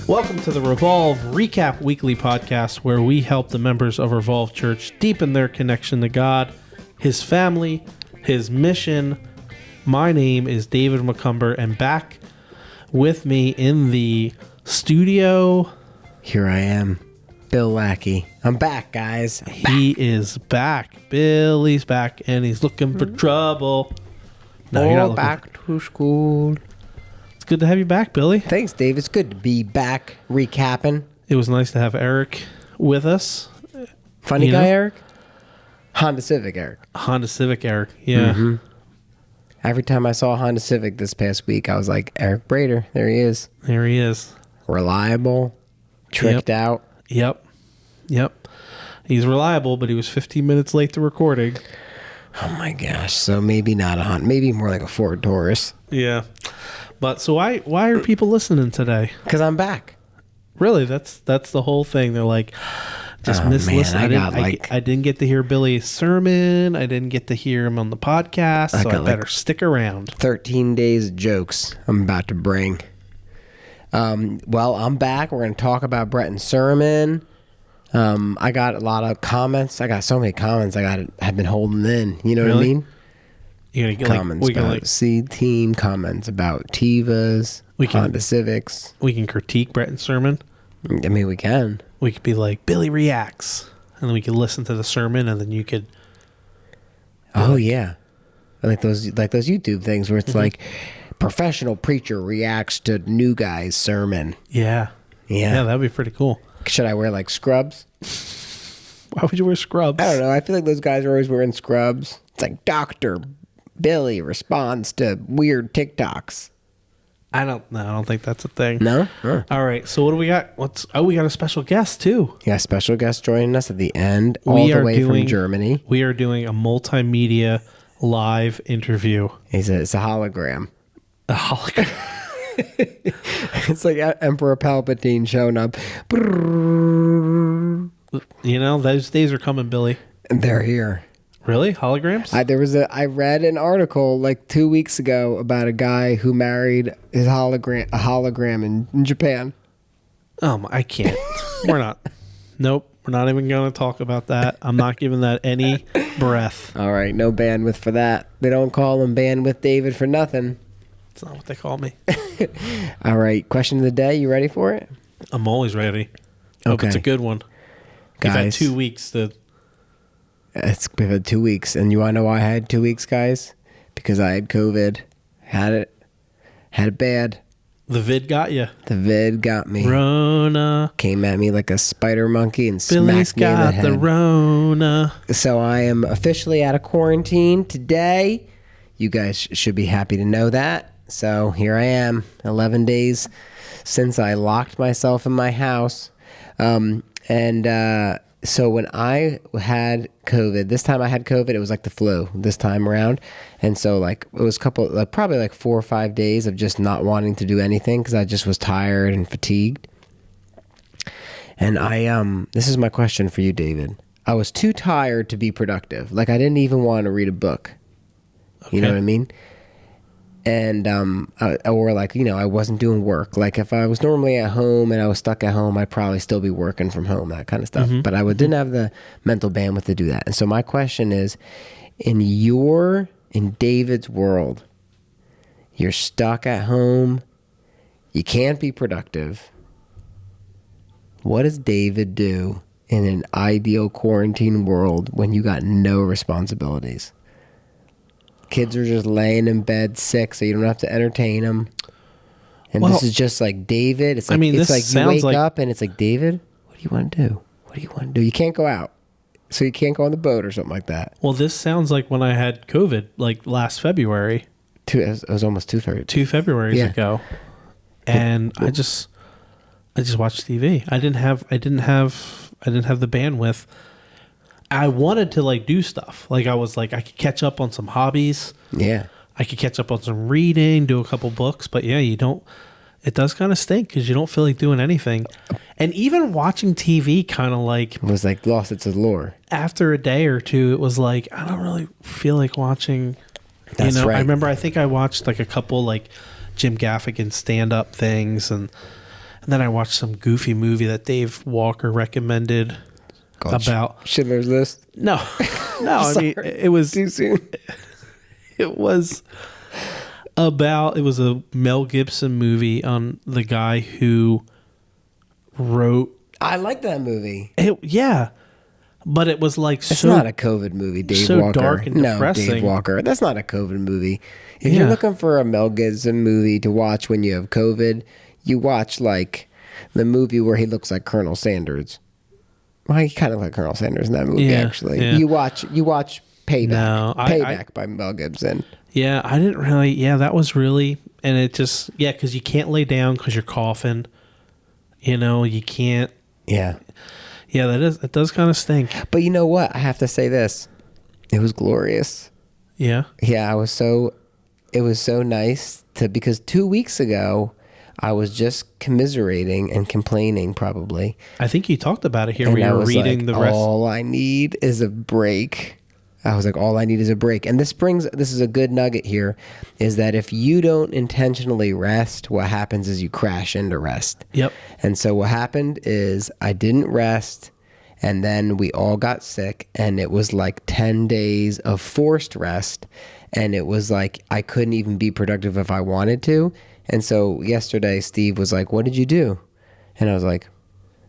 Welcome to the Revolve Recap weekly podcast where we help the members of Revolve Church deepen their connection to God, His family, His mission. My name is David McCumber, and back with me in the studio... Here I am, Bill Lackey. I'm back, guys. He is back. Billy's back, and he's looking for trouble. No, you're not back to school. It's good to have you back, Billy. Thanks, Dave. It's good to be back recapping. It was nice to have Eric with us. Funny guy, Eric? Honda Civic, Eric. Honda Civic, Eric. Yeah. Mm-hmm. Every time I saw a Honda Civic this past week, I was like, Eric Brader. There he is. There he is. Reliable. Tricked out. Yep. He's reliable, but he was 15 minutes late to recording. Oh my gosh. So maybe not a Honda. Maybe more like a Ford Taurus. Yeah. But so why are people listening today? Because I'm back. Really? That's the whole thing. They're like, just listen. I didn't get to hear Billy's sermon. I didn't get to hear him on the podcast. So I better stick around. 13 days of jokes I'm about to bring. Well, I'm back. We're going to talk about Bretton's sermon. I got a lot of comments. I got so many comments have been holding in. You know what I mean? You gotta get comments about C-Team, comments about Tivas, Honda Civics. We can critique Bretton's sermon. I mean, we can. We could be like, Billy reacts. And then we could listen to the sermon, and then you could... Oh, yeah. Like those YouTube things where it's like, professional preacher reacts to new guy's sermon. Yeah, that'd be pretty cool. Should I wear like scrubs? Why would you wear scrubs? I don't know. I feel like those guys are always wearing scrubs. It's like Dr. Billy responds to weird TikToks. I don't think that's a thing. No? All right. So what do we got? We got a special guest too. Yeah, special guest joining us at the end, all the way from Germany. We are doing a multimedia live interview. It's a hologram. A hologram. It's like Emperor Palpatine showing up. You know, those days are coming, Billy. And they're here. Really? Holograms? I read an article like 2 weeks ago about a guy who married a hologram in Japan. I can't. We're not. Nope. We're not even going to talk about that. I'm not giving that any breath. All right. No bandwidth for that. They don't call him Bandwidth David for nothing. That's not what they call me. All right. Question of the day. You ready for it? I'm always ready. Hope it's a good one. Guys, you've had 2 weeks to... We've had 2 weeks. And you want to know why I had 2 weeks, guys? Because I had COVID. Had it bad. The vid got you. The vid got me. Rona. Came at me like a spider monkey and Billy's smacked me in the head. got the Rona. So I am officially out of quarantine today. You guys should be happy to know that. So here I am, 11 days since I locked myself in my house. So when I had COVID, this time I had COVID, it was like the flu this time around. And so like it was probably like 4 or 5 days of just not wanting to do anything because I just was tired and fatigued. And this is my question for you, David. I was too tired to be productive. Like I didn't even want to read a book. Okay. You know what I mean? And I wasn't doing work. Like if I was normally at home and I was stuck at home, I'd probably still be working from home, that kind of stuff. But I didn't have the mental bandwidth to do that. And so my question is, in David's world, you're stuck at home, you can't be productive. What does David do in an ideal quarantine world when you got no responsibilities? Kids are just laying in bed sick, so you don't have to entertain them. And this is just like David. It's like, you wake up and it's like, David, what do you want to do? What do you want to do? You can't go out. So you can't go on the boat or something like that. Well, this sounds like when I had COVID, like last February. It was almost 2 February. 2 Februarys ago. And I just watched TV. I didn't have the bandwidth. I wanted to like do stuff. Like I was like, I could catch up on some hobbies. Yeah. I could catch up on some reading, do a couple books, but yeah, it does kind of stink because you don't feel like doing anything. And even watching TV kind of like... It was like lost its allure. After a day or two, it was like, I don't really feel like watching... That's right. I think I watched like a couple like Jim Gaffigan stand-up things and And then I watched some goofy movie that Dave Walker recommended about Schindler's List. No, I mean it was too soon. It was a Mel Gibson movie on the guy who wrote. I like that movie. Yeah, but it was like it's not a COVID movie, Dave so Walker. Dark and depressing. Dave Walker. That's not a COVID movie. If you're looking for a Mel Gibson movie to watch when you have COVID, you watch like the movie where he looks like Colonel Sanders. Well, he kind of like Colonel Sanders in that movie, actually. Yeah. You watch Payback. No, Payback by Mel Gibson. Yeah, I didn't really. Yeah, that was really, and it just because you can't lay down because you're coughing. You can't. Yeah. Yeah, it does kind of stink. But you know what? I have to say this. It was glorious. Yeah. Yeah, it was so nice because 2 weeks ago, I was just commiserating and complaining probably. I think you talked about it here where you were reading the rest. All I need is a break. I was like, all I need is a break. And this is a good nugget here, is that if you don't intentionally rest, what happens is you crash into rest. Yep. And so what happened is I didn't rest, and then we all got sick, and it was like 10 days of forced rest, and it was like I couldn't even be productive if I wanted to. And so yesterday, Steve was like, what did you do? And I was like,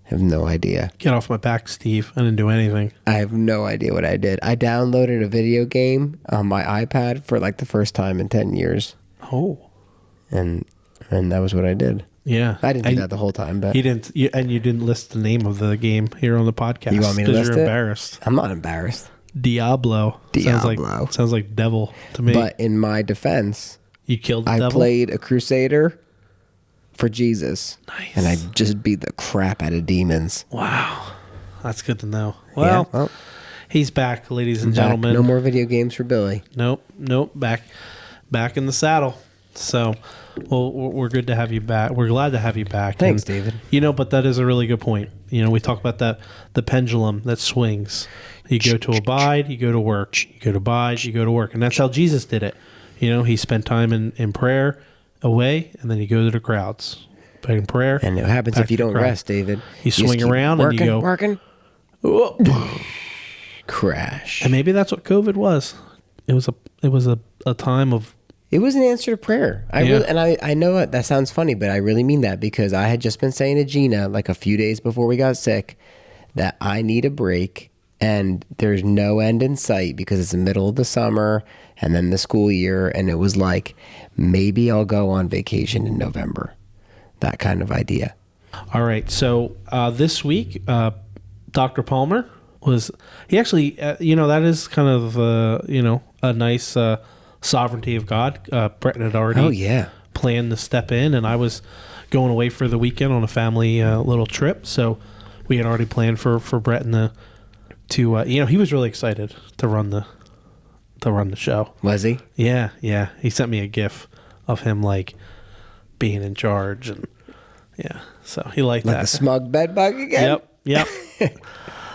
I have no idea. Get off my back, Steve. I didn't do anything. I have no idea what I did. I downloaded a video game on my iPad for like the first time in 10 years. Oh. And that was what I did. Yeah. I didn't do that the whole time, but you didn't list the name of the game here on the podcast. You want me to list it? Because you're embarrassed. I'm not embarrassed. Diablo. Sounds like devil to me. But in my defense, you killed the devil? I played a crusader for Jesus. Nice. And I just beat the crap out of demons. Wow. That's good to know. Well, he's back, ladies and gentlemen. No more video games for Billy. Nope. Back in the saddle. So, well, we're good to have you back. We're glad to have you back. Thanks, David. But that is a really good point. We talk about the pendulum that swings. You go to abide, you go to work. You go to abide, you go to work. And that's how Jesus did it. He spent time in prayer away, and then you go to the crowds. Back in prayer. And what happens if you don't rest, David? You swing around working, and you go... Working. Crash. And maybe that's what COVID was. It was a time of... It was an answer to prayer. I know that sounds funny, but I really mean that because I had just been saying to Gina like a few days before we got sick that I need a break and there's no end in sight because it's the middle of the summer and then the school year, and it was like maybe I'll go on vacation in November. That kind of idea. All right. So this week, Dr. Palmer he actually, that is kind of, a nice sovereignty of God. Brett had already planned to step in, and I was going away for the weekend on a family little trip. So we had already planned for Brett he was really excited to run the show. Was he? Yeah. He sent me a GIF of him like being in charge, and so he liked that. Like the smug bed bug again? Yep.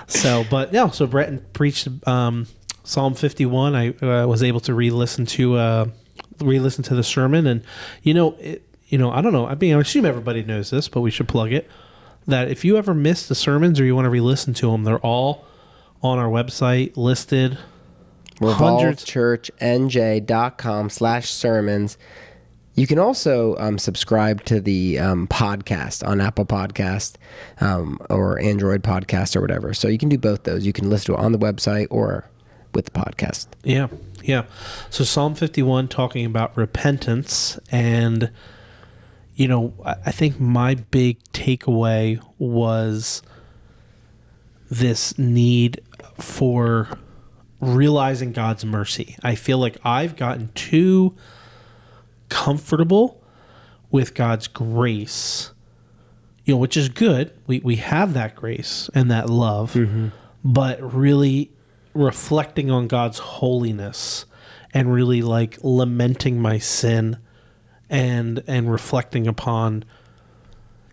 So Brett preached Psalm 51. I was able to re-listen to the sermon, and I don't know. I assume everybody knows this, but we should plug it. That if you ever miss the sermons or you want to re-listen to them, they're all on our website listed. RevolveChurchNJ.com/sermons. You can also subscribe to the podcast on Apple Podcast or Android Podcast or whatever. So you can do both those. You can listen to it on the website or with the podcast. Yeah. So Psalm 51 talking about repentance. And, I think my big takeaway was this need for realizing God's mercy. I feel like I've gotten too comfortable with God's grace, which is good. We have that grace and that love, but really reflecting on God's holiness and really like lamenting my sin and reflecting upon,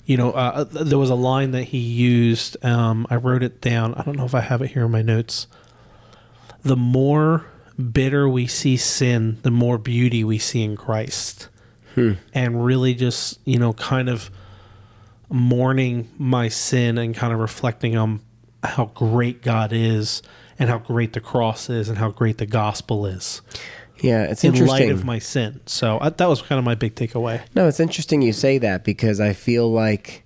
there was a line that he used. I wrote it down. I don't know if I have it here in my notes. The more bitter we see sin, the more beauty we see in Christ. And really just, kind of mourning my sin and kind of reflecting on how great God is and how great the cross is and how great the gospel is. Yeah, it's in interesting. light of my sin. So that was kind of my big takeaway. No, it's interesting you say that, because I feel like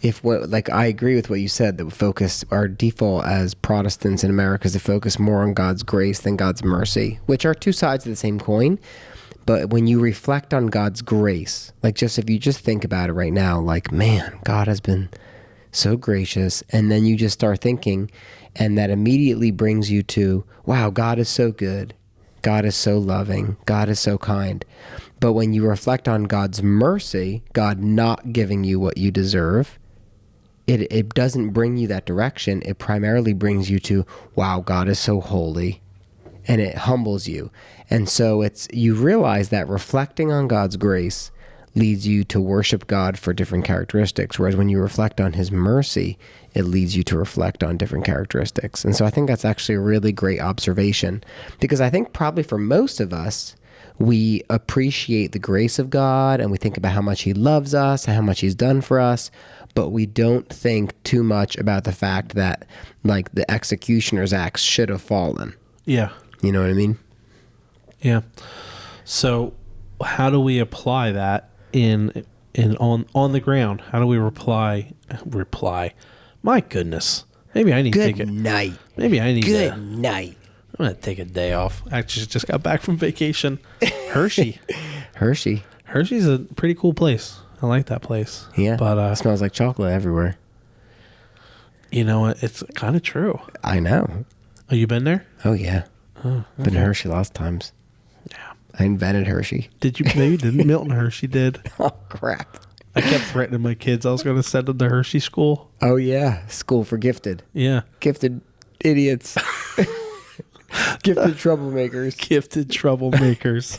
I agree with what you said, that we focus, our default as Protestants in America is to focus more on God's grace than God's mercy, which are two sides of the same coin. But when you reflect on God's grace, like if you just think about it right now, like, man, God has been so gracious. And then you just start thinking, and that immediately brings you to, wow, God is so good. God is so loving. God is so kind. But when you reflect on God's mercy, God not giving you what you deserve, it doesn't bring you that direction. It primarily brings you to, wow, God is so holy, and it humbles you. And so you realize that reflecting on God's grace leads you to worship God for different characteristics, whereas when you reflect on his mercy, it leads you to reflect on different characteristics. And so I think that's actually a really great observation, because I think probably for most of us, we appreciate the grace of God and we think about how much he loves us and how much he's done for us, but we don't think too much about the fact that, like, the executioner's axe should have fallen. Yeah. You know what I mean? Yeah. So how do we apply that on the ground? How do we reply? My goodness. Maybe I need to take it. Good night. Maybe I need Good night. I'm going to take a day off. Actually, just got back from vacation. Hershey's a pretty cool place. I like that place. Yeah. But it smells like chocolate everywhere. You know what? It's kind of true. I know. Oh, you been there? Oh, yeah. Oh, okay. Been to Hershey lots of times. Yeah. I invented Hershey. Did you? Maybe didn't. Milton Hershey did. Oh, crap. I kept threatening my kids. I was going to send them to Hershey school. Oh, yeah. School for gifted. Yeah. Gifted idiots. Gifted troublemakers. Gifted troublemakers.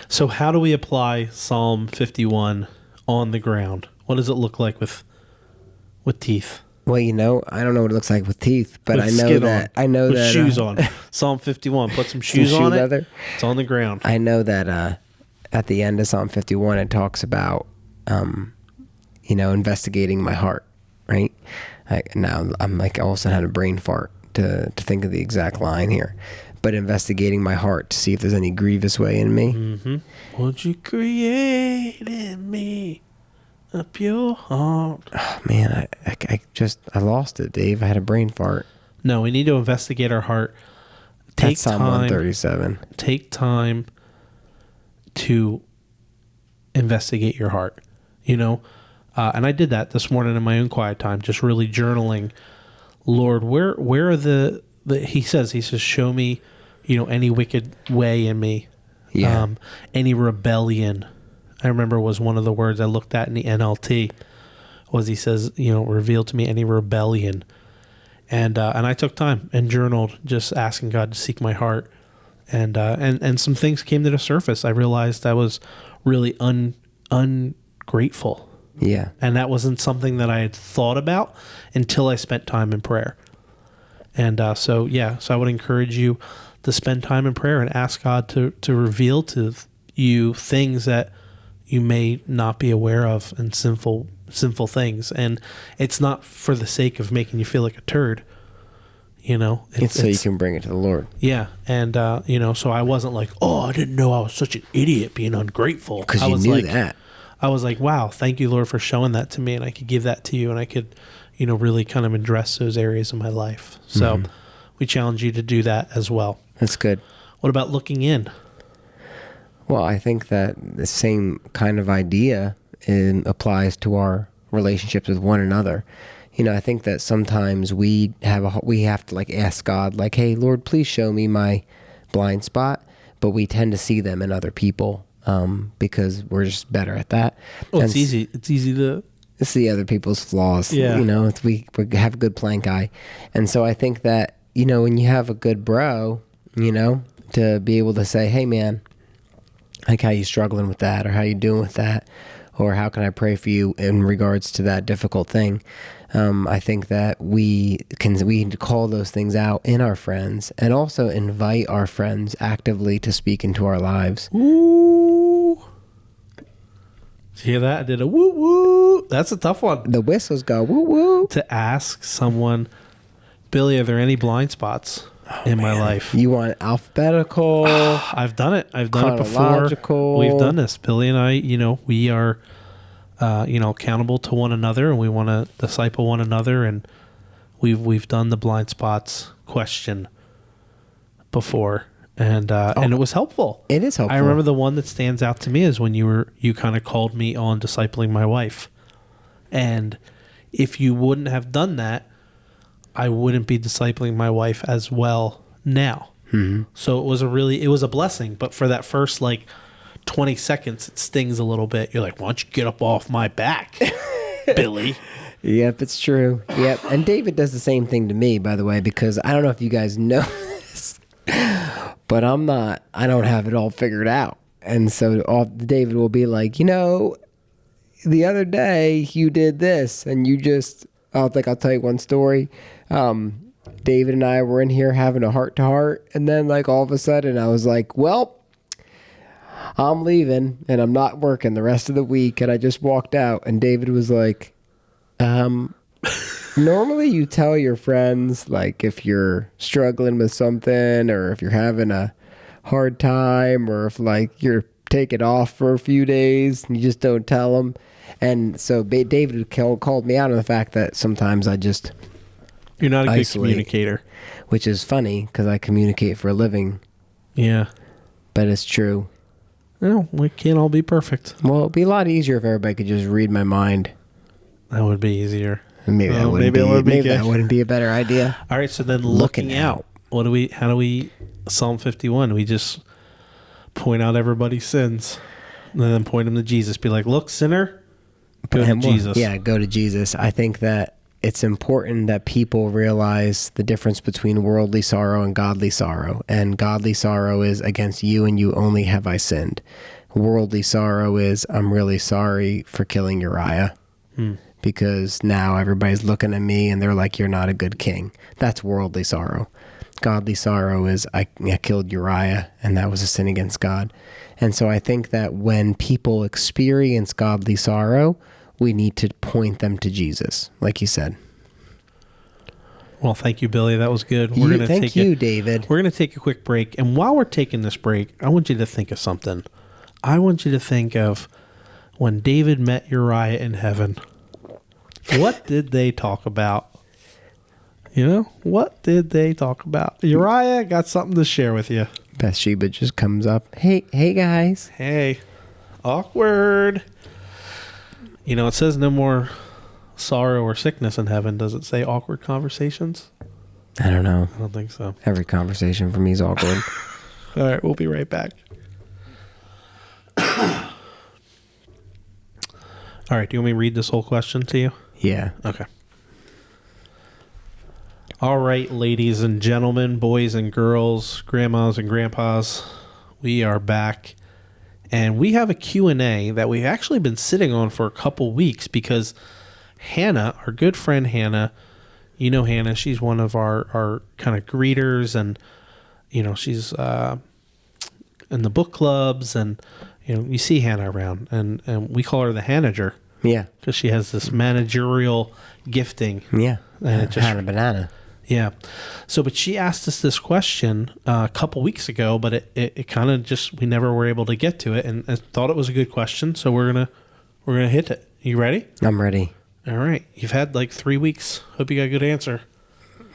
So how do we apply Psalm 51 on the ground? What does it look like with teeth? Well, I don't know what it looks like with teeth, but With I know skin that. on. I know with that shoes on. Psalm 51. Put some shoes shoe on leather. it. It's on the ground. I know that at the end of Psalm 51, it talks about, investigating my heart, right? Now I'm like all of a sudden had a brain fart to think of the exact line here, but investigating my heart to see if there's any grievous way in me. Mm-hmm. Would you create in me a pure heart? Oh, man, I lost it, Dave. I had a brain fart. No, we need to investigate our heart. That's Psalm 137. Take time to investigate your heart, and I did that this morning in my own quiet time, just really journaling. Lord, where are he says, show me, any wicked way in me, any rebellion. I remember was one of the words I looked at in the NLT was he says, reveal to me any rebellion. And I took time and journaled, just asking God to seek my heart. And some things came to the surface. I realized I was really ungrateful. Yeah. And that wasn't something that I had thought about until I spent time in prayer. And so I would encourage you to spend time in prayer and ask God to reveal to you things that you may not be aware of, and sinful things. And it's not for the sake of making you feel like a turd, It's so you can bring it to the Lord. Yeah. And, so I wasn't like, oh, I didn't know I was such an idiot being ungrateful. Because you knew that. I was like, wow, thank you, Lord, for showing that to me. And I could give that to you, and I could, really kind of address those areas of my life. So we challenge you to do that as well. That's good. What about looking in? Well, I think that the same kind of idea applies to our relationships with one another. I think that sometimes we have to like ask God, like, hey, Lord, please show me my blind spot. But we tend to see them in other people because we're just better at that. Oh, it's easy. It's easy to see other people's flaws. Yeah. We have a good plank eye. And so I think that, when you have a good bro, to be able to say, hey, man, like, how you struggling with that, or how you doing with that, or how can I pray for you in regards to that difficult thing? I think that we call those things out in our friends, and also invite our friends actively to speak into our lives. Ooh. Did you hear that? I did a woo woo. That's a tough one. The whistles go woo woo. To ask someone, Billy, are there any blind spots in my life? You want alphabetical? I've done it. I've done it before. We've done this. Billy and I, we are, accountable to one another, and we want to disciple one another, and we've done the blind spots question before, and it was helpful. It is helpful. I remember the one that stands out to me is when you kind of called me on discipling my wife, and if you wouldn't have done that, I wouldn't be discipling my wife as well now. Mm-hmm. So it was a blessing. But for that first 20 seconds, it stings a little bit. You're like, why don't you get up off my back, Billy? Yep, it's true. Yep. And David does the same thing to me, by the way, because I don't know if you guys know this, but I don't have it all figured out. And so David will be like, the other day you did this and I'll tell you one story. David and I were in here having a heart to heart, and then all of a sudden I was like, well, I'm leaving and I'm not working the rest of the week. And I just walked out, and David was like, normally you tell your friends, if you're struggling with something, or if you're having a hard time, or if you're taking off for a few days and you just don't tell them. And so David called me out on the fact that sometimes you're not a good communicator, which is funny because I communicate for a living. Yeah, but it's true. No, we can't all be perfect. Well, it'd be a lot easier if everybody could just read my mind. That would be easier. Maybe that wouldn't be a better idea. All right, so then looking out. How do we Psalm 51? We just point out everybody's sins and then point them to Jesus. Be like, look, sinner, go to Jesus. Yeah, go to Jesus. I think that it's important that people realize the difference between worldly sorrow and godly sorrow. And godly sorrow is against you and you only have I sinned. Worldly sorrow is I'm really sorry for killing Uriah. Because now everybody's looking at me and they're like, you're not a good king. That's worldly sorrow. Godly sorrow is I killed Uriah, and that was a sin against God. And so I think that when people experience godly sorrow, we need to point them to Jesus, like you said. Well, thank you, Billy. That was good. Thank you, David. We're going to take a quick break. And while we're taking this break, I want you to think of something. I want you to think of when David met Uriah in heaven. What did they talk about? What did they talk about? Uriah got something to share with you. Bathsheba just comes up. Hey guys. Hey. Awkward. It says no more sorrow or sickness in heaven. Does it say awkward conversations? I don't know. I don't think so. Every conversation for me is awkward. All right, we'll be right back. All right, do you want me to read this whole question to you? Yeah. Okay. All right, ladies and gentlemen, boys and girls, grandmas and grandpas, we are back. And we have a Q&A that we've actually been sitting on for a couple weeks because Hannah, our good friend Hannah, Hannah, she's one of our kind of greeters, and, she's in the book clubs, and, you see Hannah around, and we call her the Hanager. Yeah. Because she has this managerial gifting. Yeah. And it just, Hannah Banana. Yeah. So, but she asked us this question a couple weeks ago, but it kind of just, we never were able to get to it, and I thought it was a good question. So we're going to hit it. You ready? I'm ready. All right. You've had 3 weeks. Hope you got a good answer.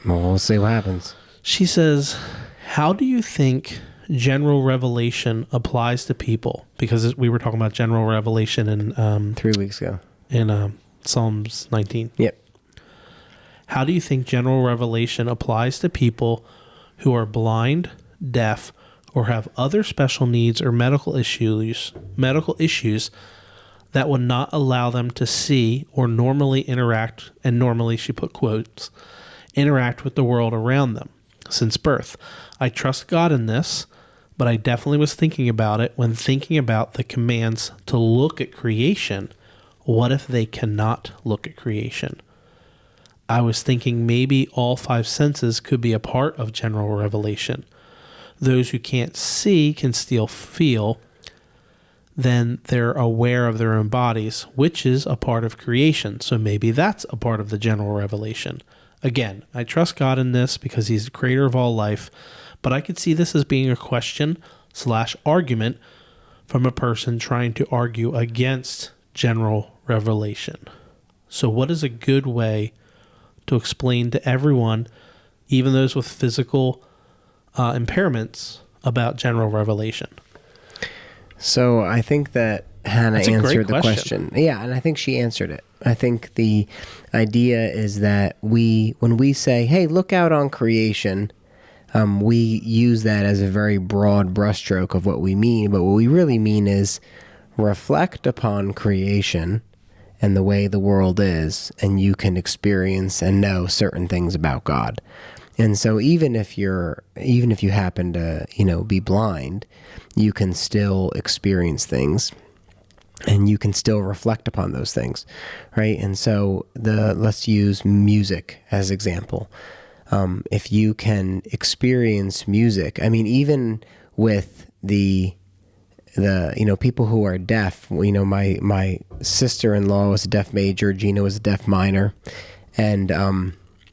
Well, we'll see what happens. She says, how do you think general revelation applies to people? Because we were talking about general revelation in 3 weeks ago in Psalms 19. Yep. How do you think general revelation applies to people who are blind, deaf, or have other special needs or medical issues that would not allow them to see or normally interact, and normally she put quotes, interact with the world around them since birth? I trust God in this, but I definitely was thinking about it when thinking about the commands to look at creation. What if they cannot look at creation? I was thinking maybe all 5 senses could be a part of general revelation. Those who can't see can still feel. then they're aware of their own bodies, which is a part of creation. So maybe that's a part of the general revelation. Again, I trust God in this because he's the creator of all life, but I could see this as being a question/argument from a person trying to argue against general revelation. So what is a good way to explain to everyone, even those with physical impairments, about general revelation? So I think that Hannah answered the question. Yeah, and I think she answered it. I think the idea is that when we say, hey, look out on creation, we use that as a very broad brushstroke of what we mean. But what we really mean is reflect upon creation and the way the world is, and you can experience and know certain things about God. And so even if you happen to, be blind, you can still experience things and you can still reflect upon those things, right? And so let's use music as example. If you can experience music, I mean, even with the people who are deaf, my sister-in-law was a deaf major, Gina was a deaf minor, and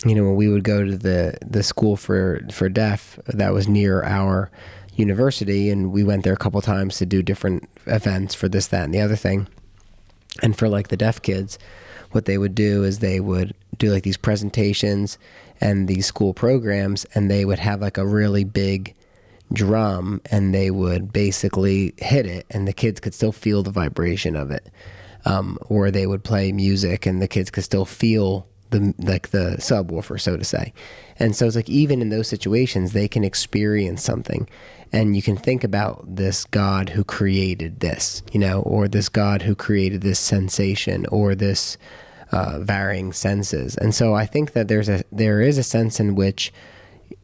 when we would go to the school for deaf that was near our university, and we went there a couple times to do different events for this, that, and the other thing. And for like the deaf kids, what they would do is they would do like these presentations and these school programs, and they would have like a really big drum, and they would basically hit it, and the kids could still feel the vibration of it. Or they would play music, and the kids could still feel the subwoofer, so to say. And so it's like even in those situations, they can experience something. And you can think about this God who created this, or this God who created this sensation, or this varying senses. And so I think that there is a sense in which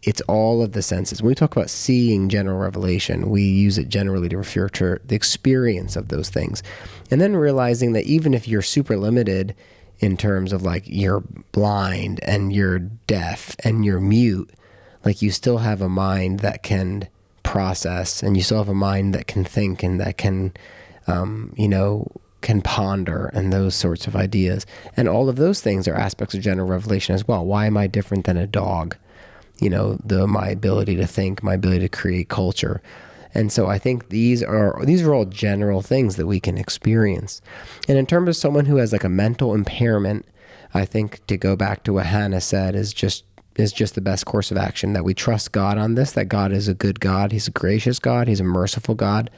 it's all of the senses. When we talk about seeing general revelation, we use it generally to refer to the experience of those things. And then realizing that even if you're super limited in terms of like you're blind and you're deaf and you're mute, like you still have a mind that can process, and you still have a mind that can think and that can, can ponder and those sorts of ideas. And all of those things are aspects of general revelation as well. Why am I different than a dog? My ability to think, my ability to create culture. And so I think these are all general things that we can experience. And in terms of someone who has like a mental impairment, I think to go back to what Hannah said is just the best course of action, that we trust God on this, that God is a good God. He's a gracious God. He's a merciful God,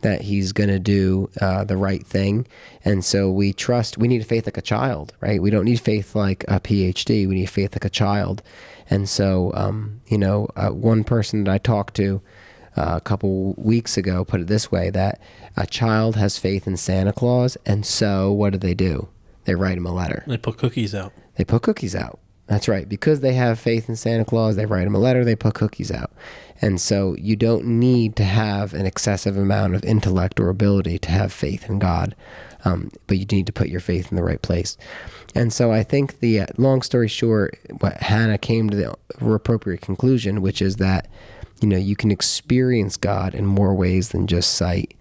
that he's going to do the right thing. And so we need faith like a child, right? We don't need faith like a PhD. We need faith like a child. And so, one person that I talked to a couple weeks ago put it this way, that a child has faith in Santa Claus, and so what do? They write him a letter. They put cookies out. That's right. Because they have faith in Santa Claus, they write him a letter, they put cookies out. And so you don't need to have an excessive amount of intellect or ability to have faith in God, but you need to put your faith in the right place. And so I think the long story short, what Hannah came to the appropriate conclusion, which is that, you can experience God in more ways than just sight.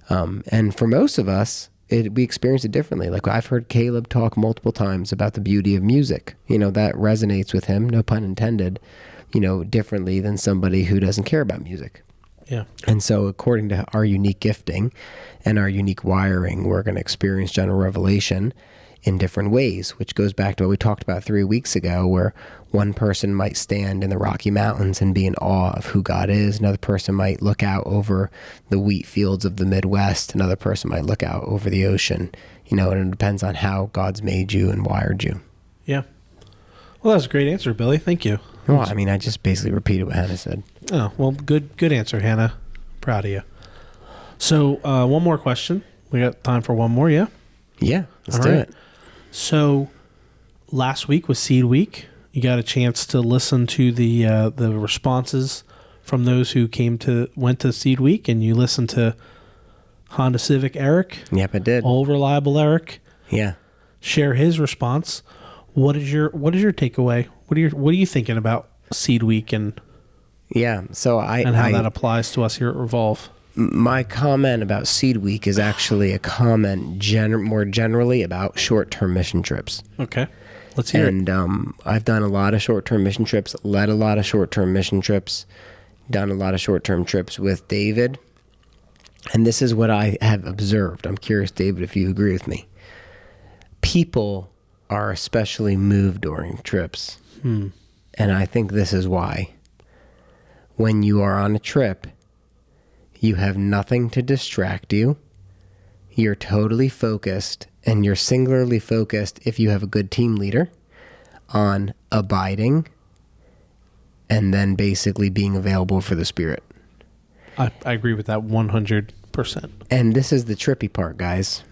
And for most of us, we experience it differently. Like I've heard Caleb talk multiple times about the beauty of music. That resonates with him, no pun intended, differently than somebody who doesn't care about music. Yeah. And so according to our unique gifting and our unique wiring, we're going to experience general revelation in different ways, which goes back to what we talked about 3 weeks ago, where one person might stand in the Rocky Mountains and be in awe of who God is. Another person might look out over the wheat fields of the Midwest. Another person might look out over the ocean, and it depends on how God's made you and wired you. Yeah. Well, that was a great answer, Billy. Thank you. Well, I mean, I just basically repeated what Hannah said. Oh, well, good answer, Hannah. Proud of you. So, one more question. We got time for one more, yeah? Yeah, let's do it. So, last week was Seed Week. You got a chance to listen to the responses from those who went to Seed Week, and you listened to Honda Civic Eric. Yep, I did. Old Reliable Eric. Yeah. Share his response. What is your takeaway? What are you thinking about Seed Week and how that applies to us here at Revolve? my comment about Seed Week is actually a comment more generally about short-term mission trips. Okay. Let's hear it. And I've done a lot of short-term mission trips, led a lot of short-term mission trips, done a lot of short-term trips with David. And this is what I have observed. I'm curious, David, if you agree with me. People are especially moved during trips. And I think this is why. When you are on a trip, you have nothing to distract you. You're totally focused, and you're singularly focused, if you have a good team leader, on abiding and then basically being available for the Spirit. I agree with that 100%. And this is the trippy part, guys.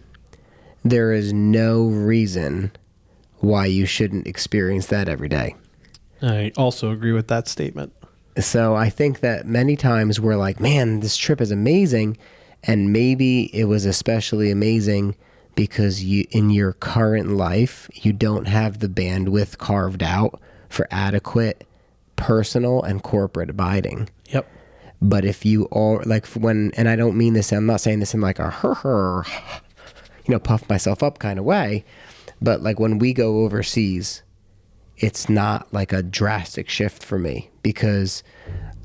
There is no reason why you shouldn't experience that every day. I also agree with that statement. So I think that many times we're like, man, this trip is amazing. And maybe it was especially amazing because you, in your current life, you don't have the bandwidth carved out for adequate personal and corporate abiding. Yep. But if you all like when, and I don't mean this, I'm not saying this in like a puff myself up kind of way, but like when we go overseas, it's not like a drastic shift for me because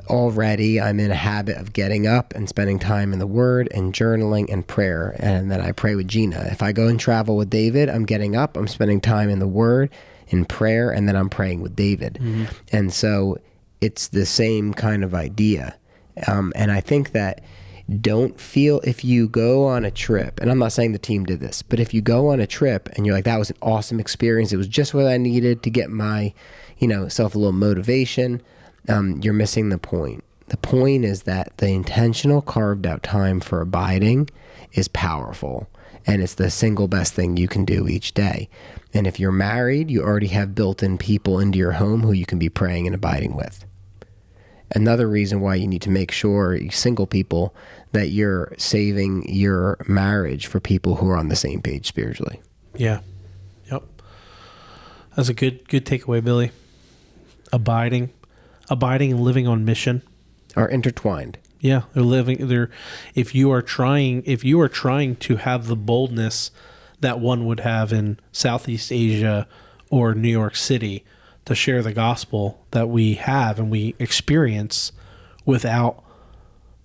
already I'm in a habit of getting up and spending time in the Word and journaling and prayer. And then I pray with Gina. If I go and travel with David, I'm getting up, I'm spending time in the Word, in prayer, and then I'm praying with David. Mm-hmm. And so it's the same kind of idea. And I think that don't feel, if you go on a trip, and I'm not saying the team did this, but if you go on a trip and you're like, that was an awesome experience, it was just what I needed to get my, self a little motivation, you're missing the point. The point is that the intentional carved out time for abiding is powerful, and it's the single best thing you can do each day. And if you're married, you already have built-in people into your home who you can be praying and abiding with. Another reason why you need to make sure, you single people, that you're saving your marriage for people who are on the same page spiritually. Yeah. Yep. That's a good takeaway, Billy. Abiding and living on mission are intertwined. Yeah, if you are trying to have the boldness that one would have in Southeast Asia or New York City to share the gospel that we have and we experience without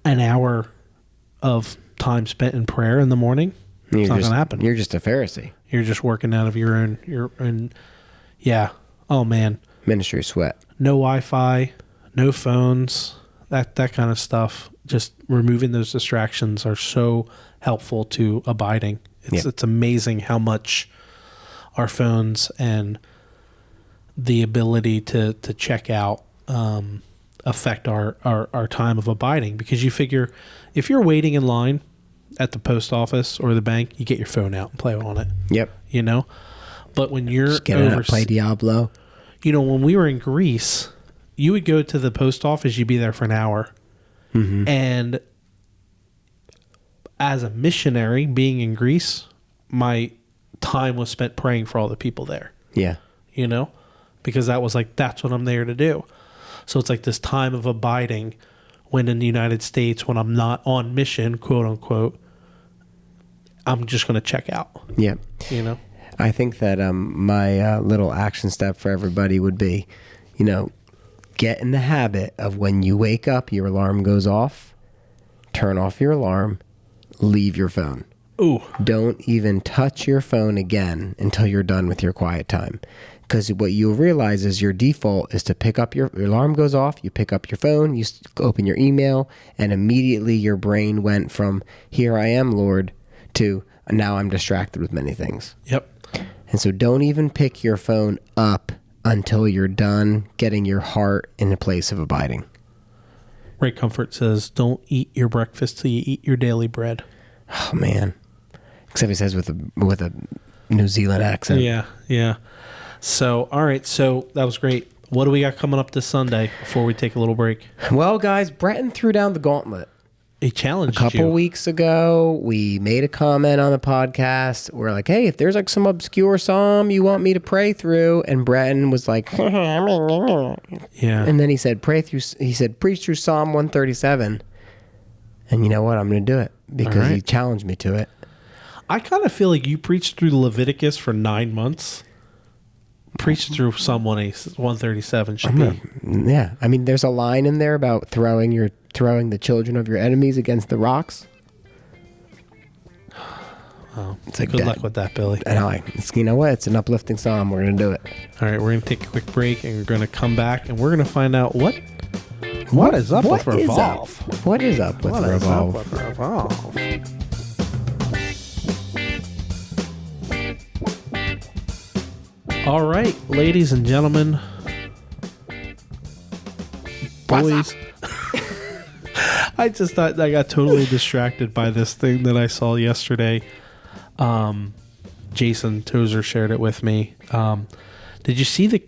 an hour of time spent in prayer in the morning, it's not going to happen. You're just a Pharisee. You're just working out of your own. Yeah. Oh man. Ministry sweat. No Wi-Fi, no phones, that kind of stuff. Just removing those distractions are so helpful to abiding. It's amazing how much our phones and the ability to check out affect our time of abiding, because you figure if you're waiting in line at the post office or the bank, you get your phone out and play on it. Yep. But when you're just get out, play Diablo. When we were in Greece, you would go to the post office, you'd be there for an hour. Mm-hmm. And as a missionary being in Greece, my time was spent praying for all the people there. Yeah. Because that was like, that's what I'm there to do. So it's like this time of abiding when in the United States, when I'm not on mission, quote unquote, I'm just going to check out. Yeah. I think that my little action step for everybody would be, get in the habit of when you wake up, your alarm goes off, turn off your alarm, leave your phone. Ooh. Don't even touch your phone again until you're done with your quiet time. Because what you'll realize is your default is to pick up your alarm goes off, you pick up your phone, you open your email, and immediately your brain went from, here I am, Lord, to now I'm distracted with many things. Yep. And so don't even pick your phone up until you're done getting your heart in a place of abiding. Ray Comfort says, don't eat your breakfast till you eat your daily bread. Oh, man. Except he says with a New Zealand accent. Yeah. So, all right. So that was great. What do we got coming up this Sunday before we take a little break? Well, guys, Breton threw down the gauntlet. He challenged you. A couple weeks ago, we made a comment on the podcast. We're like, hey, if there's like some obscure psalm you want me to pray through, and Breton was like, yeah. And then he said, preach through Psalm 137. And you know what? I'm going to do it because he challenged me to it. I kind of feel like you preached through Leviticus for 9 months. Preach through Psalm 137 should be. Yeah. I mean, there's a line in there about throwing the children of your enemies against the rocks. Oh, it's like good luck with that, Billy. And you know what? It's an uplifting psalm. We're going to do it. All right, we're going to take a quick break, and we're going to come back, and we're going to find out what is up with Revolve. What is up with Revolve? All right, ladies and gentlemen, boys. I just thought I got totally distracted by this thing that I saw yesterday. Jason Tozer shared it with me. Did you see did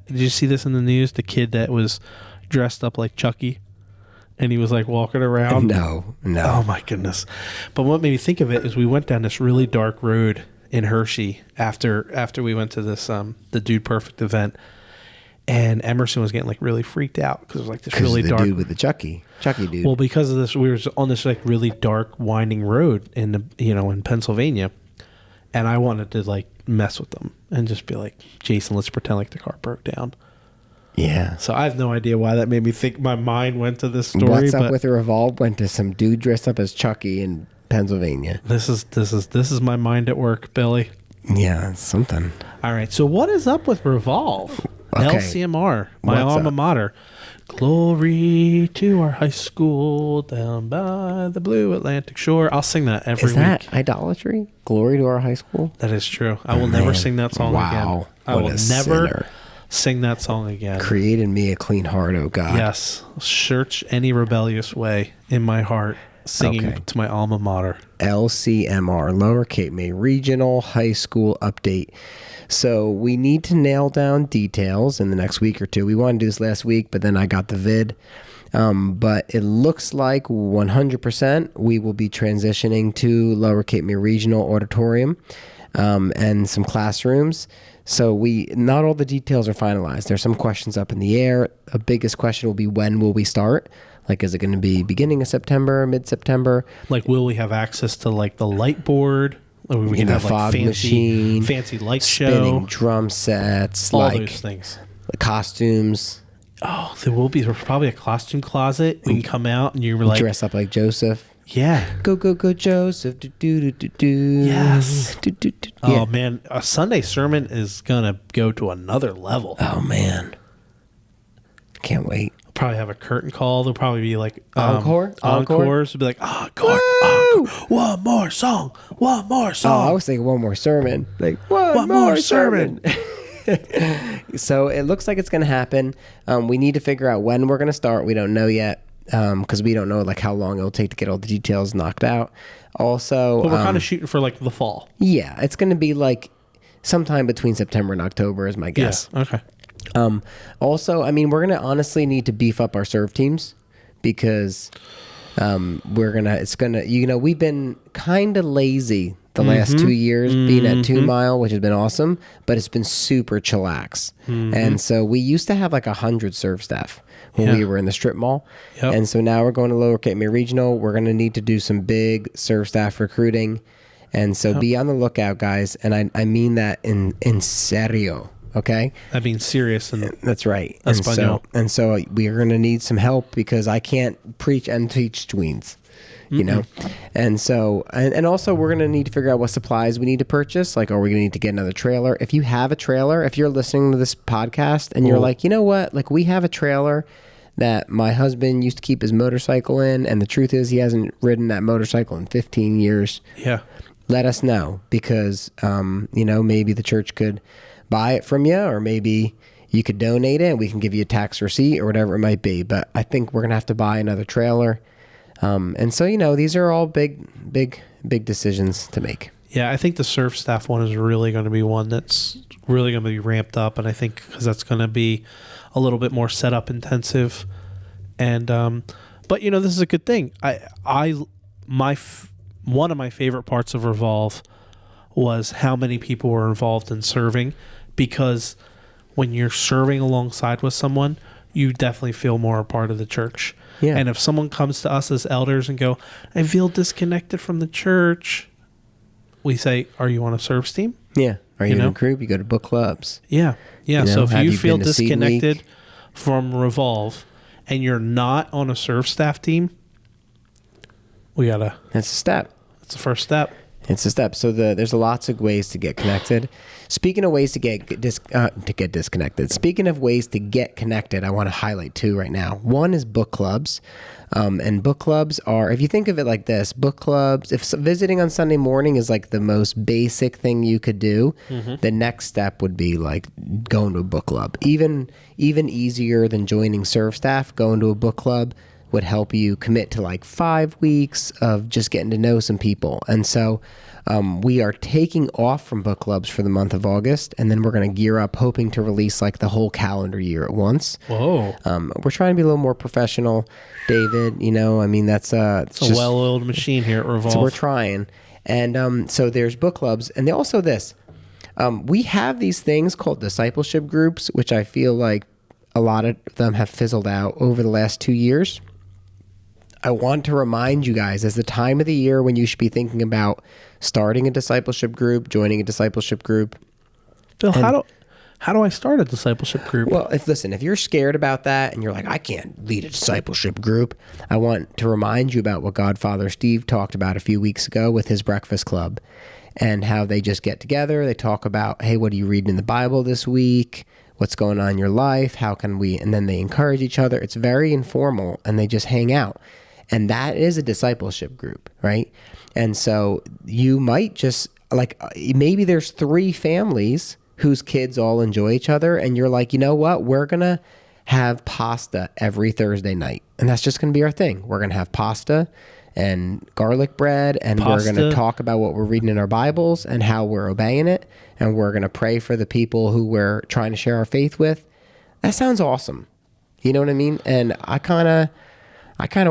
you see this in the news? The kid that was dressed up like Chucky and he was like walking around. No. Oh my goodness. But what made me think of it is we went down this really dark road in Hershey after we went to this, the Dude Perfect event. And Emerson was getting like really freaked out because it was like this really dark dude with the Chucky dude. Well, because of this, we were on this like really dark winding road in Pennsylvania, and I wanted to like mess with them and just be like, Jason, let's pretend like the car broke down. Yeah. So I have no idea why that made me think. My mind went to this story. What's up with the Revolve? Went to some dude dressed up as Chucky in Pennsylvania. This is my mind at work, Billy. Yeah, something. All right. So what is up with Revolve? Okay. LCMR, my alma mater. Glory to our high school down by the blue Atlantic shore. I'll sing that every week. Is that idolatry? Glory to our high school? That is true. I will never sing that song again. I will never sinner. Sing that song again. Create in me a clean heart, oh God. Yes. Search any rebellious way in my heart, singing to my alma mater. LCMR, Lower Cape May Regional High School Update. So we need to nail down details in the next week or two. We wanted to do this last week, but then I got the vid. But it looks like 100% we will be transitioning to Lower Cape May Regional Auditorium and some classrooms. So not all the details are finalized. There's some questions up in the air. The biggest question will be, when will we start? Like, is it going to be beginning of September, mid-September? Like, will we have access to like the light board? Or we can have fog like machine, fancy light spinning show, drum sets, all those things. The costumes. Oh, there's probably a costume closet. We can come out and you're like dress up like Joseph. Yeah. Go Joseph. Do. Yes. Oh man, a Sunday sermon is gonna go to another level. Oh man, can't wait. Probably have a curtain call. There'll probably be like encores. It'll be like encore. One more song. Oh, I was thinking one more sermon. Like one more sermon. So it looks like it's going to happen. We need to figure out when we're going to start. We don't know yet because we don't know like how long it'll take to get all the details knocked out. Also, but we're kind of shooting for like the fall. Yeah, it's going to be like sometime between September and October is my guess. Yeah. Okay. Also, I mean, we're going to honestly need to beef up our serve teams because we've been kind of lazy the last 2 years being at 2 Mile, which has been awesome, but it's been super chillax. And so we used to have like 100 serve staff when we were in the strip mall. Yep. And so now we're going to Lower Cape May Regional. We're going to need to do some big serve staff recruiting. And so be on the lookout, guys. And I mean that in serio. Okay, that means serious, and that's right. Espanol. And so we are going to need some help because I can't preach and teach tweens, you know. And so and also we're going to need to figure out what supplies we need to purchase. Like, are we going to need to get another trailer? If you have a trailer, if you're listening to this podcast and you're like, you know what, like we have a trailer that my husband used to keep his motorcycle in, and the truth is he hasn't ridden that motorcycle in 15 years. Yeah, let us know because maybe the church could buy it from you, or maybe you could donate it and we can give you a tax receipt or whatever it might be. But I think we're going to have to buy another trailer. And so, these are all big decisions to make. Yeah, I think the serve staff one is really going to be one that's really going to be ramped up. And I think because that's going to be a little bit more setup intensive. And, but this is a good thing. One of my favorite parts of Revolve was how many people were involved in serving. Because when you're serving alongside with someone, you definitely feel more a part of the church. Yeah. And if someone comes to us as elders and go, I feel disconnected from the church, we say, are you on a service team? Yeah. Are you in know? a group? You go to book clubs. Yeah. Yeah. You know, So if have you you feel been to Seed disconnected Week? from Revolve and you're not on a serve staff team, That's a step. it's the first step. It's a step. So there's lots of ways to get connected. Speaking of ways to get disconnected. Speaking of ways to get connected, I want to highlight two right now. One is book clubs. And book clubs are, if you think of it like this, book clubs, if visiting on Sunday morning is like the most basic thing you could do, the next step would be like going to a book club. Even easier than joining serve staff, going to a book club would help you commit to like 5 weeks of just getting to know some people. And so we are taking off from book clubs for the month of August, and then we're going to gear up hoping to release like the whole calendar year at once. Whoa. We're trying to be a little more professional, David. You know, I mean, that's It's a well-oiled machine here at Revolve. So we're trying. And so there's book clubs. And also this, we have these things called discipleship groups, which I feel like a lot of them have fizzled out over the last 2 years. I want to remind you guys, as the time of the year when you should be thinking about starting a discipleship group, joining a discipleship group. Bill, how do I start a discipleship group? Well, if you're scared about that and you're like, I can't lead a discipleship group, I want to remind you about what Godfather Steve talked about a few weeks ago with his Breakfast Club, and how they just get together. They talk about, hey, what are you reading in the Bible this week? What's going on in your life? How can we? And then they encourage each other. It's very informal, and they just hang out. And that is a discipleship group, right? And so you might just, like, maybe there's 3 families whose kids all enjoy each other, and you're like, you know what? We're going to have pasta every Thursday night. And that's just going to be our thing. We're going to have pasta and garlic bread, and we're going to talk about what we're reading in our Bibles and how we're obeying it, and we're going to pray for the people who we're trying to share our faith with. That sounds awesome. You know what I mean? And I kind of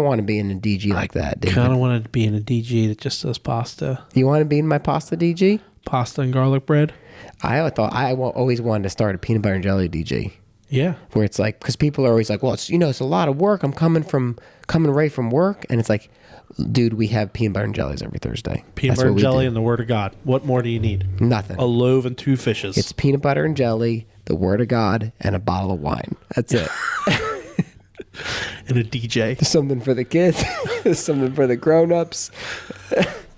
want to be in a DG like that, David. I kind of want to be in a DG that just does pasta. You want to be in my pasta DG? Pasta and garlic bread? I always wanted to start a peanut butter and jelly DG. Yeah. Where it's like, because people are always like, well, it's a lot of work. I'm coming right from work. And it's like, dude, we have peanut butter and jellies every Thursday. Peanut butter and jelly and the Word of God. What more do you need? Nothing. A loaf and 2 fishes. It's peanut butter and jelly, the Word of God, and a bottle of wine. That's it. And a DJ. Something for the kids. Something for the grown-ups.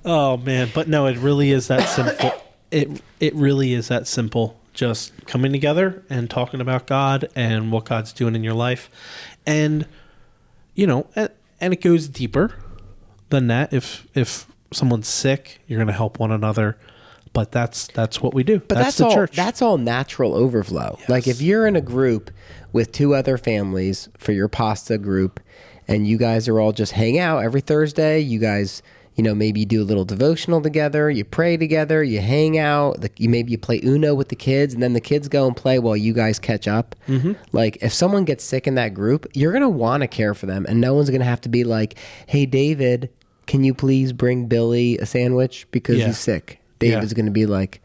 Oh, man. But no, it really is that simple. It really is that simple. Just coming together and talking about God and what God's doing in your life. And, and it goes deeper than that. If someone's sick, you're going to help one another. But that's what we do. But that's the all, church. That's all natural overflow. Yes. Like if you're in a group with 2 other families for your pasta group, and you guys are all just hang out every Thursday, you guys, maybe you do a little devotional together, you pray together, you hang out, maybe you play Uno with the kids, and then the kids go and play while you guys catch up. Mm-hmm. Like if someone gets sick in that group, you're going to want to care for them, and no one's going to have to be like, hey, David, can you please bring Billy a sandwich because he's sick? David's going to be like,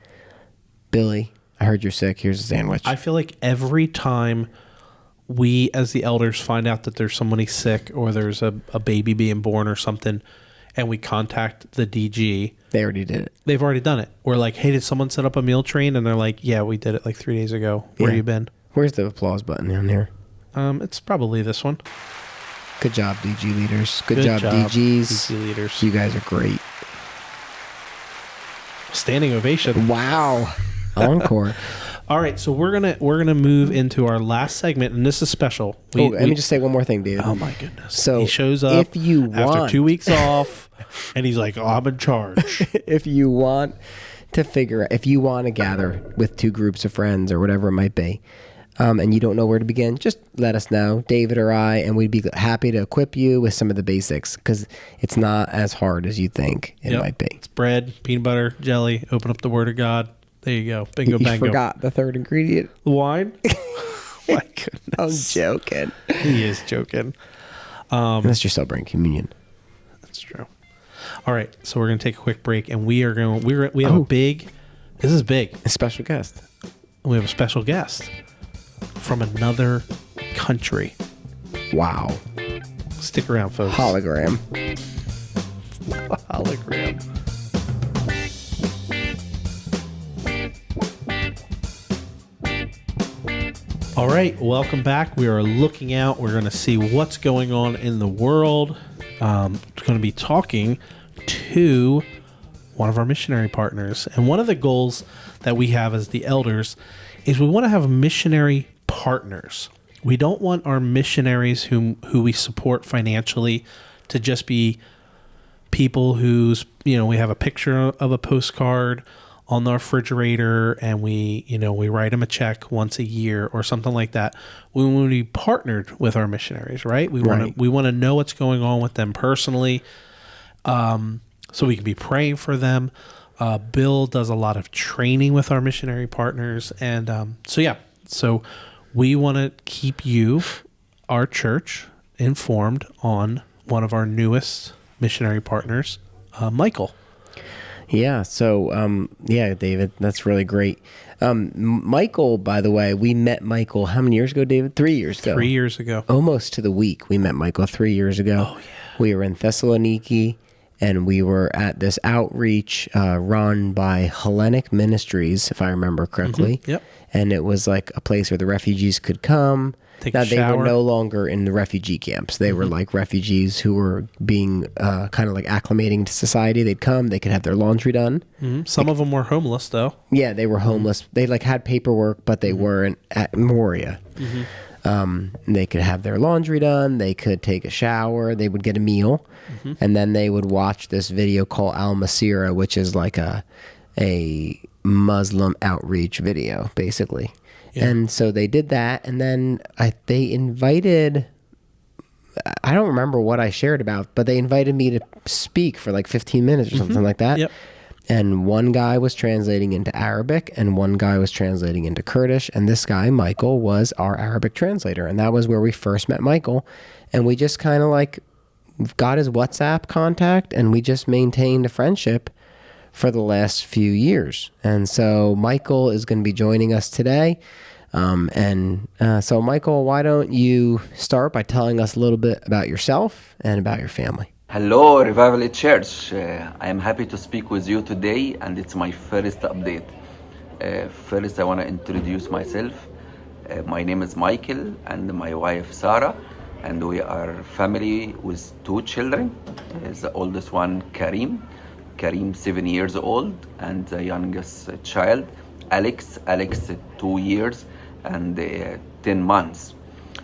Billy, I heard you're sick. Here's a sandwich. I feel like every time we as the elders find out that there's somebody sick or there's a baby being born or something, and we contact the DG. They already did it. They've already done it. We're like, hey, did someone set up a meal train? And they're like, yeah, we did it like 3 days ago. Where you been? Where's the applause button down here? It's probably this one. Good job, DG leaders. Good job, DGs. DG leaders. You guys are great. Standing ovation. Wow. Encore. All right, so we're gonna move into our last segment, and this is special. Let me just say one more thing, dude. Oh my goodness! So he shows up if you after 2 weeks off, and he's like, "Oh, I'm in charge." If you want to gather with 2 groups of friends or whatever it might be, and you don't know where to begin, just let us know, David or I, and we'd be happy to equip you with some of the basics because it's not as hard as you think it might be. It's bread, peanut butter, jelly. Open up the Word of God. There you go. Bingo, bango. You forgot the 3rd ingredient. Wine? My goodness. I'm joking. He is joking. Unless you're celebrating communion. That's true. All right, so we're going to take a quick break, and we have a big, this is big. A special guest. We have a special guest from another country. Wow. Stick around, folks. Hologram. Hologram. All right, welcome back. We are looking out. We're going to see what's going on in the world. We're going to be talking to one of our missionary partners. And one of the goals that we have as the elders is we want to have missionary partners. We don't want our missionaries who we support financially to just be people who's, we have a picture of a postcard on the refrigerator and we write them a check once a year or something like that. We want to be partnered with our missionaries, right? We want to know what's going on with them personally, so we can be praying for them. Bill does a lot of training with our missionary partners, and so we want to keep you, our church, informed on one of our newest missionary partners, Michael. Yeah. So, David, that's really great. Michael, by the way, we met Michael how many years ago, David? 3 years ago. 3 years ago. Almost to the week. We met Michael 3 years ago. Oh, yeah. We were in Thessaloniki, and we were at this outreach run by Hellenic Ministries, if I remember correctly. Mm-hmm. Yep. And it was like a place where the refugees could come. Take now, a they shower. were no longer in the refugee camps. They were like refugees who were being kind of like acclimating to society. They'd come, they could have their laundry done. Mm-hmm. Some of them were homeless, though. Yeah, they were homeless. They like had paperwork, but they weren't at Moria. They could have their laundry done. They could take a shower. They would get a meal. And then they would watch this video called Al Masira, which is like a Muslim outreach video, basically. Yeah. And so they did that, and then they invited, I don't remember what I shared about, but they invited me to speak for like 15 minutes or something like that. Yep. And one guy was translating into Arabic, and one guy was translating into Kurdish, and this guy, Michael, was our Arabic translator. And that was where we first met Michael, and we just kind of like got his WhatsApp contact, and we just maintained a friendship for the last few years. And so Michael is going to be joining us today. So Michael, why don't you start by telling us a little bit about yourself and about your family? Hello, Revolve Church. I am happy to speak with you today, and it's my first update. First, I want to introduce myself. My name is Michael, and my wife Sarah, and we are family with 2 children. The oldest one, Karim, 7 years old, and the youngest child, Alex, 2 years and 10 months.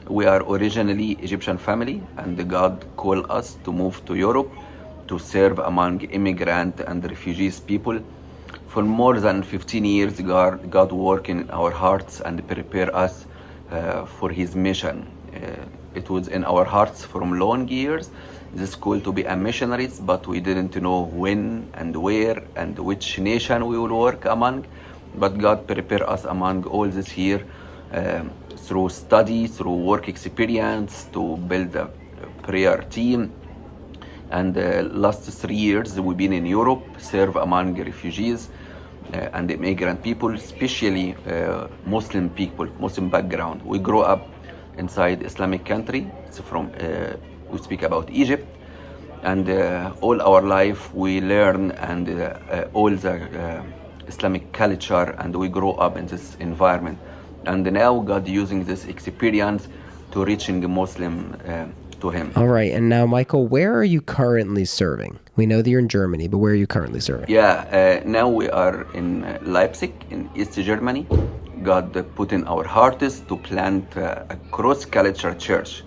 We are originally Egyptian family, and God called us to move to Europe to serve among immigrant and refugees people. For more than 15 years, God worked in our hearts and prepare us for His mission. It was in our hearts from long years, this call to be a missionaries, but we didn't know when and where and which nation we will work among. But God prepared us among all this year through study, through work experience, to build a prayer team. And last 3 years we've been in Europe, serve among refugees and immigrant people, especially Muslim people, Muslim background. We grew up inside Islamic country. So we speak about Egypt, and all our life we learn and all the Islamic culture, and we grow up in this environment. And now God using this experience to reaching a Muslim to Him. All right, and now Michael, where are you currently serving? We know that you're in Germany, but where are you currently serving? Yeah, now we are in Leipzig, in East Germany. God put in our hearts to plant a cross-cultural church.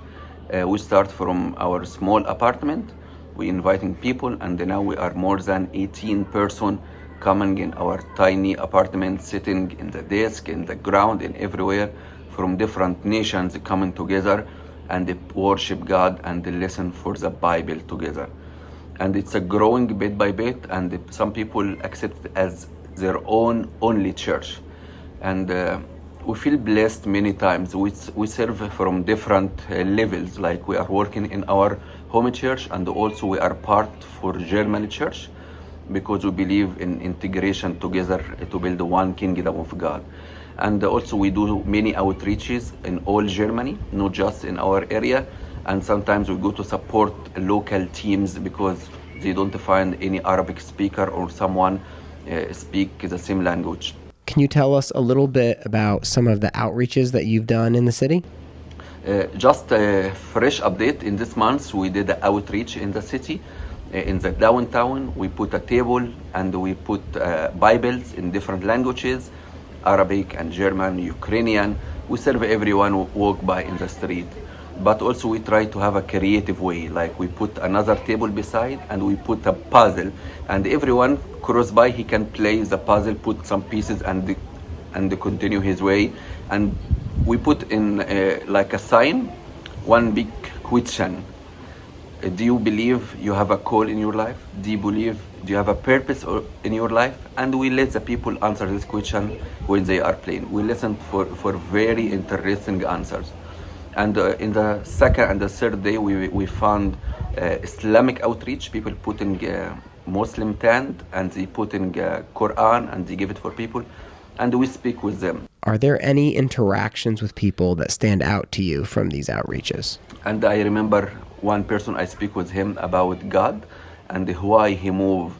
We start from our small apartment. We inviting people, and now we are more than 18 person coming in our tiny apartment, sitting in the desk, in the ground, and everywhere, from different nations coming together and worship God and listen for the Bible together. And it's a growing bit by bit, and some people accept it as their own only church. And we feel blessed many times. We serve from different levels, like we are working in our home church, and also we are part for German church, because we believe in integration together to build one kingdom of God. And also we do many outreaches in all Germany, not just in our area. And sometimes we go to support local teams because they don't find any Arabic speaker or someone speak the same language. Can you tell us a little bit about some of the outreaches that you've done in the city? Just a fresh update. In this month, we did an outreach in the city. In the downtown, we put a table and we put Bibles in different languages, Arabic and German, Ukrainian. We serve everyone who walk by in the street. But also we try to have a creative way, like we put another table beside and we put a puzzle, and everyone cross by, he can play the puzzle, put some pieces and continue his way. And we put in like a sign, one big question. Do you believe you have a call in your life? Do you have a purpose in your life? And we let the people answer this question when they are playing. We listen for very interesting answers. And in the second and the third day, we found Islamic outreach. People putting Muslim tent and they putting Quran and they give it for people, and we speak with them. Are there any interactions with people that stand out to you from these outreaches? And I remember one person, I speak with him about God and why he moved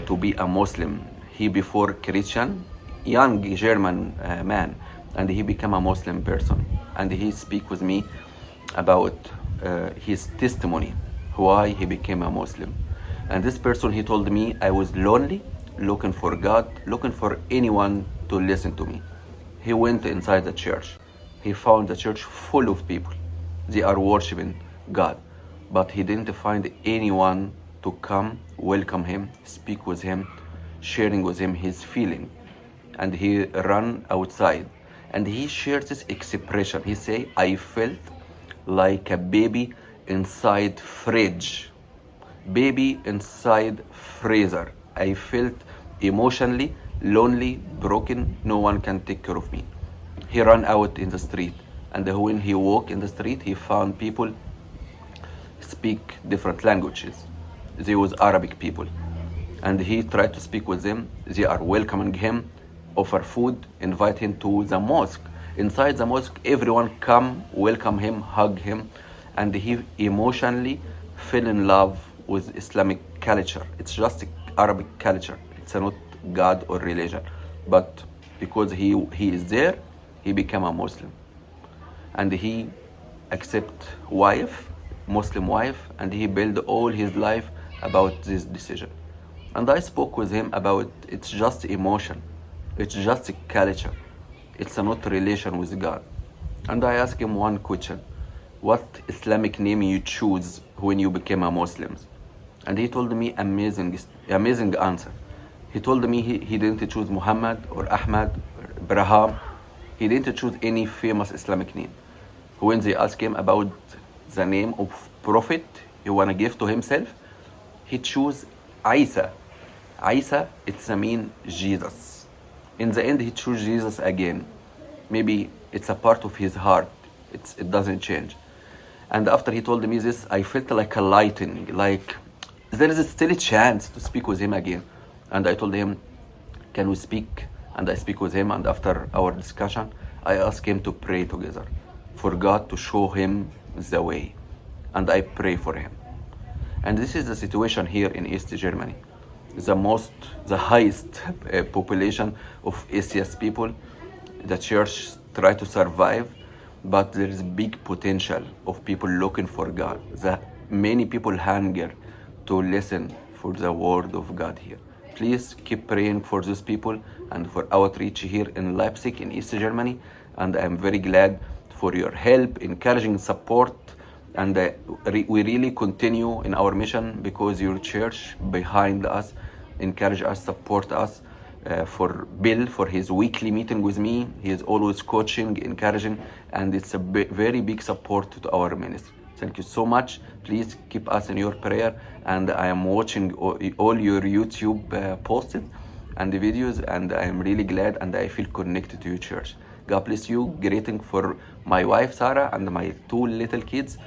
to be a Muslim. He before Christian, young German man, and he became a Muslim person. And he speak with me about his testimony, why he became a Muslim. And this person, he told me, I was lonely, looking for God, looking for anyone to listen to me. He went inside the church. He found the church full of people. They are worshiping God. But he didn't find anyone to come, welcome him, speak with him, sharing with him his feeling. And he ran outside. And he shared this expression. He say, I felt like a baby inside fridge. Baby inside freezer. I felt emotionally lonely, broken. No one can take care of me. He ran out in the street. And when he walked in the street, he found people speak different languages. They was Arabic people. And he tried to speak with them. They are welcoming him, offer food, invite him to the mosque. Inside the mosque, everyone come, welcome him, hug him, and he emotionally fell in love with Islamic culture. It's just Arabic culture. It's not God or religion. But because he is there, he became a Muslim. And he accept wife, Muslim wife, and he built all his life about this decision. And I spoke with him about it's just emotion. It's just a culture. It's not a relation with God. And I asked him one question. What Islamic name you choose when you became a Muslim? And he told me amazing answer. He told me he didn't choose Muhammad or Ahmad or Ibrahim. He didn't choose any famous Islamic name. When they asked him about the name of prophet he want to give to himself, he chose Isa. Isa, it's a mean Jesus. In the end, he chose Jesus again. Maybe it's a part of his heart. It doesn't change. And after he told me this, I felt like a lightning, like there is still a chance to speak with him again. And I told him, can we speak? And I speak with him, and after our discussion, I asked him to pray together for God to show him the way. And I pray for him. And this is the situation here in East Germany. The highest population of atheist people. The church try to survive, but there is big potential of people looking for God. Many people hunger to listen for the word of God here. Please keep praying for those people and for outreach here in Leipzig in East Germany. And I'm very glad for your help, encouraging support. And we really continue in our mission because your church behind us, encourage us, support us. For Bill, for his weekly meeting with me, he is always coaching, encouraging, and it's a very big support to our ministry. Thank you so much. Please keep us in your prayer. And I am watching all your YouTube posts and the videos, and I am really glad and I feel connected to your church. God bless you. Greeting for my wife, Sarah, and my 2 little kids.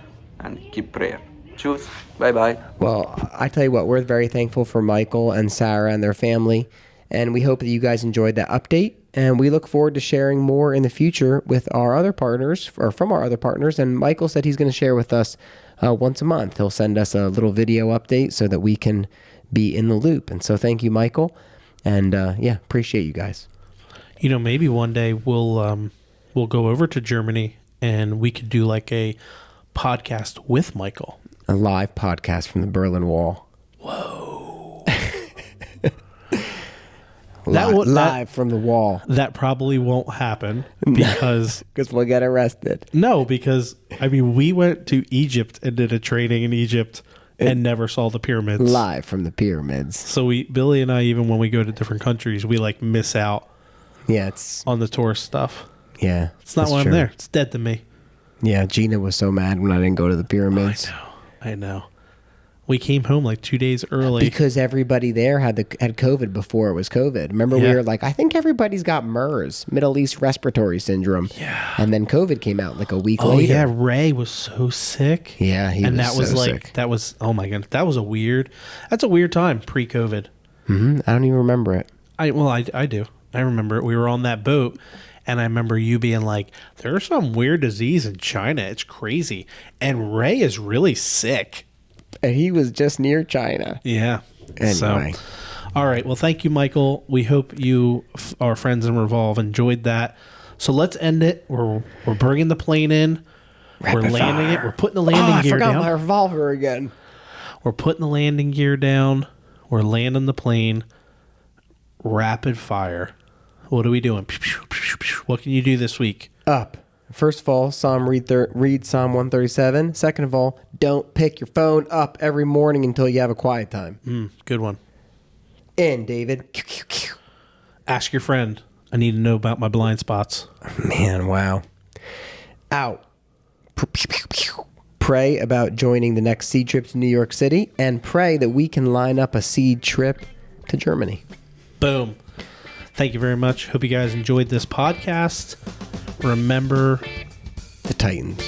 And keep prayer. Cheers. Bye-bye. Well, I tell you what, we're very thankful for Michael and Sarah and their family, and we hope that you guys enjoyed that update. And we look forward to sharing more in the future with our other partners, or from our other partners. And Michael said he's going to share with us once a month. He'll send us a little video update so that we can be in the loop. And so thank you, Michael. And appreciate you guys. Maybe one day we'll go over to Germany and we could do like a podcast with Michael. A live podcast from the Berlin Wall. Whoa. Live from the wall. That probably won't happen because we'll get arrested. No, because we went to Egypt and did a training in Egypt and never saw the pyramids. Live from the pyramids. So Billy and I, even when we go to different countries, we like miss out. Yeah, it's on the tourist stuff. Yeah, it's not when I'm there. It's dead to me. Yeah, Gina was so mad when I didn't go to the pyramids. I know. We came home like 2 days early because everybody there had COVID before it was COVID. Remember, we were like, I think everybody's got MERS, Middle East Respiratory Syndrome. Yeah, and then COVID came out like a week later. Oh yeah, Ray was so sick. Yeah, sick. That was oh my god, that's a weird time pre-COVID. Mm-hmm. I don't even remember it. I do. I remember it. We were on that boat. And I remember you being like, there's some weird disease in China. It's crazy. And Ray is really sick. And he was just near China. Yeah. Anyway. So, all right. Well, thank you, Michael. We hope you, our friends in Revolve, enjoyed that. So let's end it. We're bringing the plane in. We're landing it. We're putting the landing gear down. I forgot my revolver again. We're putting the landing gear down. We're landing the plane. Rapid fire. What are we doing? What can you do this week? Up. First of all, read Psalm 137. Second of all, don't pick your phone up every morning until you have a quiet time. Good one. In, David. Ask your friend. I need to know about my blind spots. Man, wow. Out. Pray about joining the next seed trip to New York City, and pray that we can line up a seed trip to Germany. Boom. Thank you very much. Hope you guys enjoyed this podcast. Remember the Titans.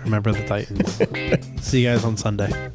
Remember the Titans. See you guys on Sunday.